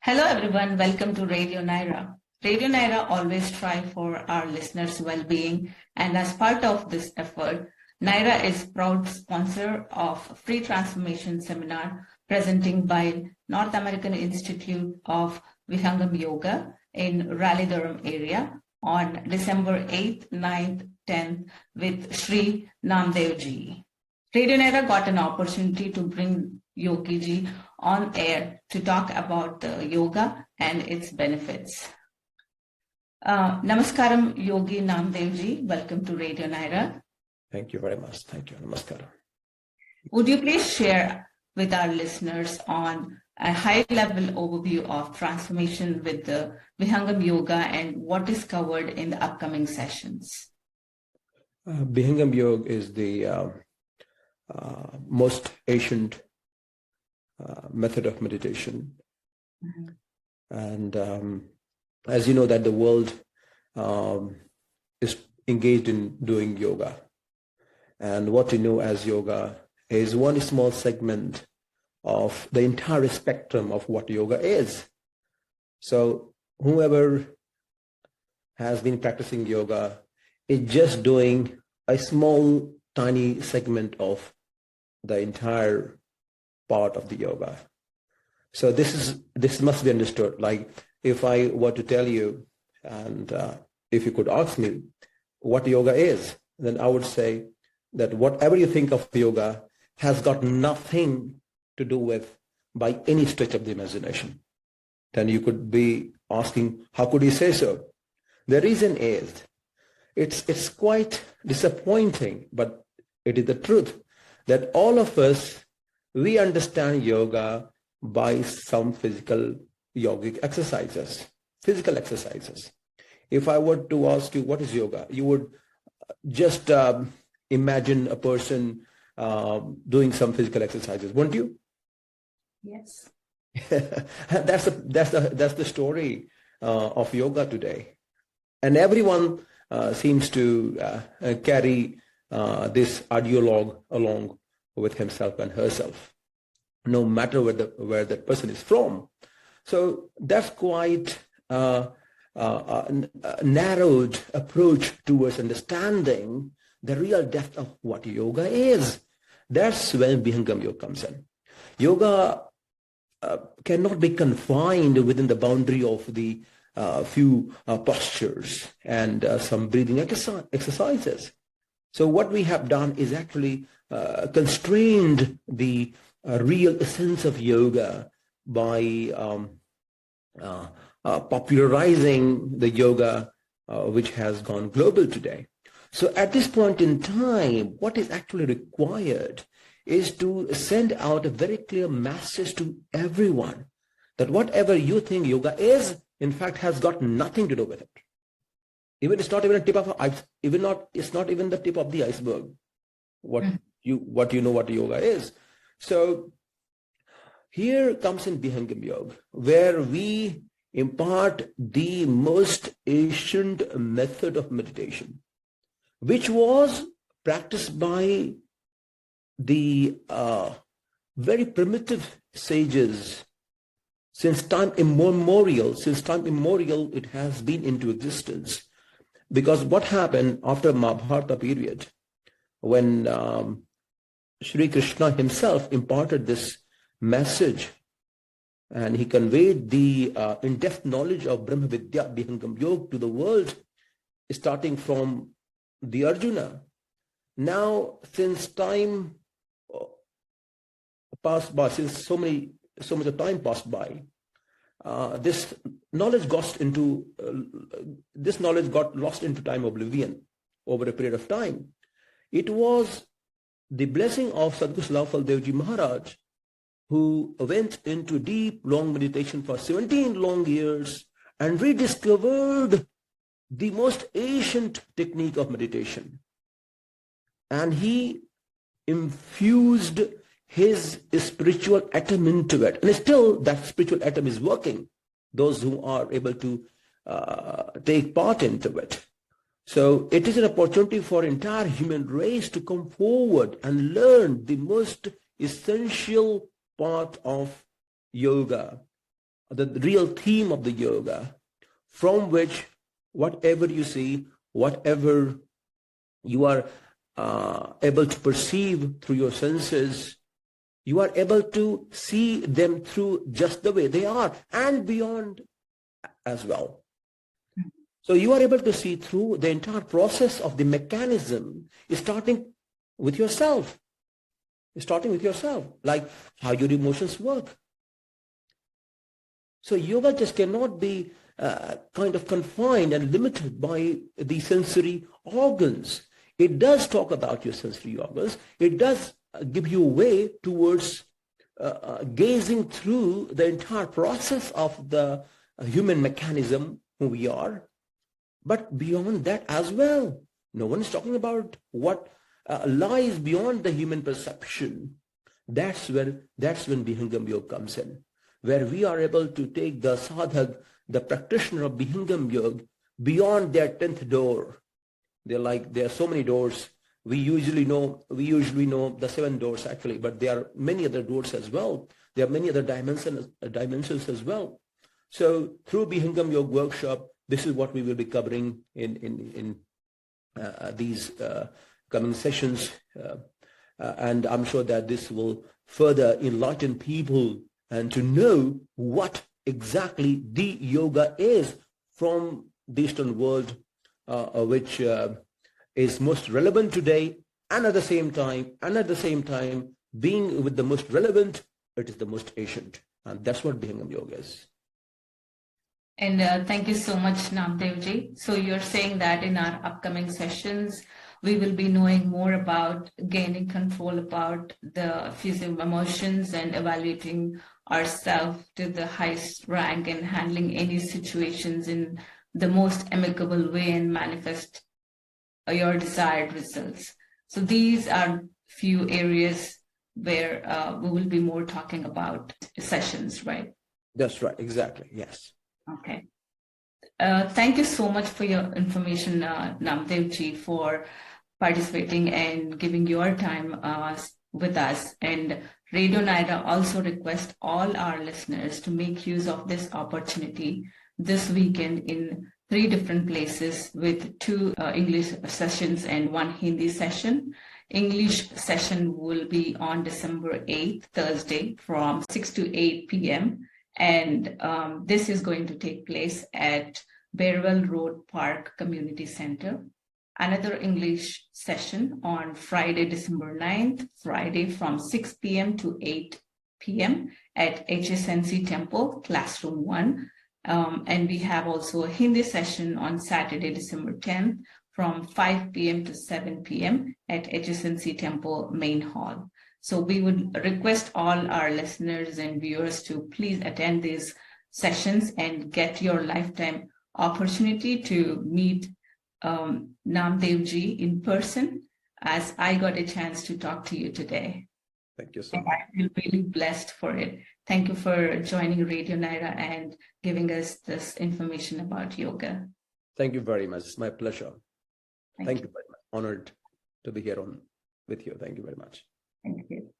Hello everyone, welcome to Radio Nyra. Radio Nyra always strive for our listeners' well-being, and as part of this effort, Nyra is proud sponsor of free transformation seminar presenting by North American Institute of Vihangam Yoga in Raleigh-Durham area on December 8th, 9th, 10th with Shri Naam Deo ji. Radio Nyra got an opportunity to bring Yogi ji on air to talk about the yoga and its benefits. Namaskaram, Yogi Naam Deo ji. Welcome to Radio Nyra. Thank you very much. Thank you. Namaskaram. Would you please share with our listeners on a high-level overview of transformation with the Vihangam Yoga and what is covered in the upcoming sessions? Vihangam Yoga is the most ancient method of meditation. And as you know that the world is engaged in doing yoga. And what we know as yoga is one small segment of the entire spectrum of what yoga is. So whoever has been practicing yoga is just doing a small, tiny segment of the entire part of the yoga. So this must be understood. Like if I were to tell you, and if you could ask me what yoga is, then I would say that whatever you think of yoga has got nothing to do with by any stretch of the imagination. Then you could be asking, how could you say so? The reason is, it's quite disappointing, but it is the truth that all of us, we understand yoga by some physical yogic exercises, physical exercises. If I were to ask you what is yoga, you would just imagine a person doing some physical exercises, wouldn't you? Yes. That's the story of yoga today, and everyone seems to carry this ideologue along with himself and herself, no matter where that person is from. So that's quite a narrowed approach towards understanding the real depth of what yoga is. That's when Vihangam Yoga comes in. Yoga cannot be confined within the boundary of the few postures and some breathing exercises. So what we have done is actually constrained the real essence of yoga by popularizing the yoga which has gone global today. So at this point in time, what is actually required is to send out a very clear message to everyone that whatever you think yoga is, in fact, has got nothing to do with it. Even it's not even a tip of it's not even the tip of the iceberg. What you know what yoga is. So here comes in Vihangam Yoga, where we impart the most ancient method of meditation, which was practiced by the very primitive sages since time immemorial. Since time immemorial, it has been into existence. Because what happened after Mahabharata period, when Shri Krishna himself imparted this message and he conveyed the in-depth knowledge of Brahma Vidya Vihangam Yoga to the world, starting from the Arjuna. Now, since time passed by, since so much of time passed by, this knowledge got lost into time oblivion over a period of time. It was the blessing of Sadguru Salafal Devji Maharaj, who went into deep, long meditation for 17 long years and rediscovered the most ancient technique of meditation. And he infused his spiritual atom into it. And still that spiritual atom is working, those who are able to take part into it. So it is an opportunity for entire human race to come forward and learn the most essential part of yoga, the real theme of the yoga, from which whatever you see, whatever you are able to perceive through your senses, you are able to see them through just the way they are and beyond as well. So you are able to see through the entire process of the mechanism, starting with yourself. Starting with yourself, like how your emotions work. So yoga just cannot be kind of confined and limited by the sensory organs. It does talk about your sensory organs. It does give you a way towards gazing through the entire process of the human mechanism, who we are. But beyond that as well, no one is talking about what lies beyond the human perception. That's when Vihangam Yoga comes in, where we are able to take the sadhak, the practitioner of Vihangam Yoga, beyond their 10th door. There are so many doors. We usually know the 7 doors actually, but there are many other doors as well. There are many other dimensions as well. So through Vihangam Yoga workshop, this is what we will be covering in these coming sessions, and I'm sure that this will further enlighten people and to know what exactly the yoga is from the Eastern world, which is most relevant today, and at the same time, being with the most relevant, it is the most ancient, and that's what Vihangam Yoga is. And thank you so much, Naam Deo ji. So you're saying that in our upcoming sessions, we will be knowing more about gaining control about the physical emotions and evaluating ourselves to the highest rank and handling any situations in the most amicable way and manifest your desired results. So these are few areas where we will be more talking about sessions, right? That's right. Exactly. Yes. Okay. Thank you so much for your information, Naam Deo ji, for participating and giving your time with us. And Radio Nyra also requests all our listeners to make use of this opportunity this weekend in 3 different places with 2 English sessions and 1 Hindi session. English session will be on December 8th, Thursday, from 6 to 8 p.m. And this is going to take place at Berwell Road Park Community Center. Another English session on Friday, December 9th, Friday from 6 p.m. to 8 p.m. at HSNC Temple, Classroom 1. And we have also a Hindi session on Saturday, December 10th from 5 p.m. to 7 p.m. at HSNC Temple Main Hall. So we would request all our listeners and viewers to please attend these sessions and get your lifetime opportunity to meet Naam Deo ji in person, as I got a chance to talk to you today. Thank you so much. I feel really blessed for it. Thank you for joining Radio Nyra and giving us this information about yoga. Thank you very much. It's my pleasure. Thank you very much. Honored to be here with you. Thank you very much. Thank you.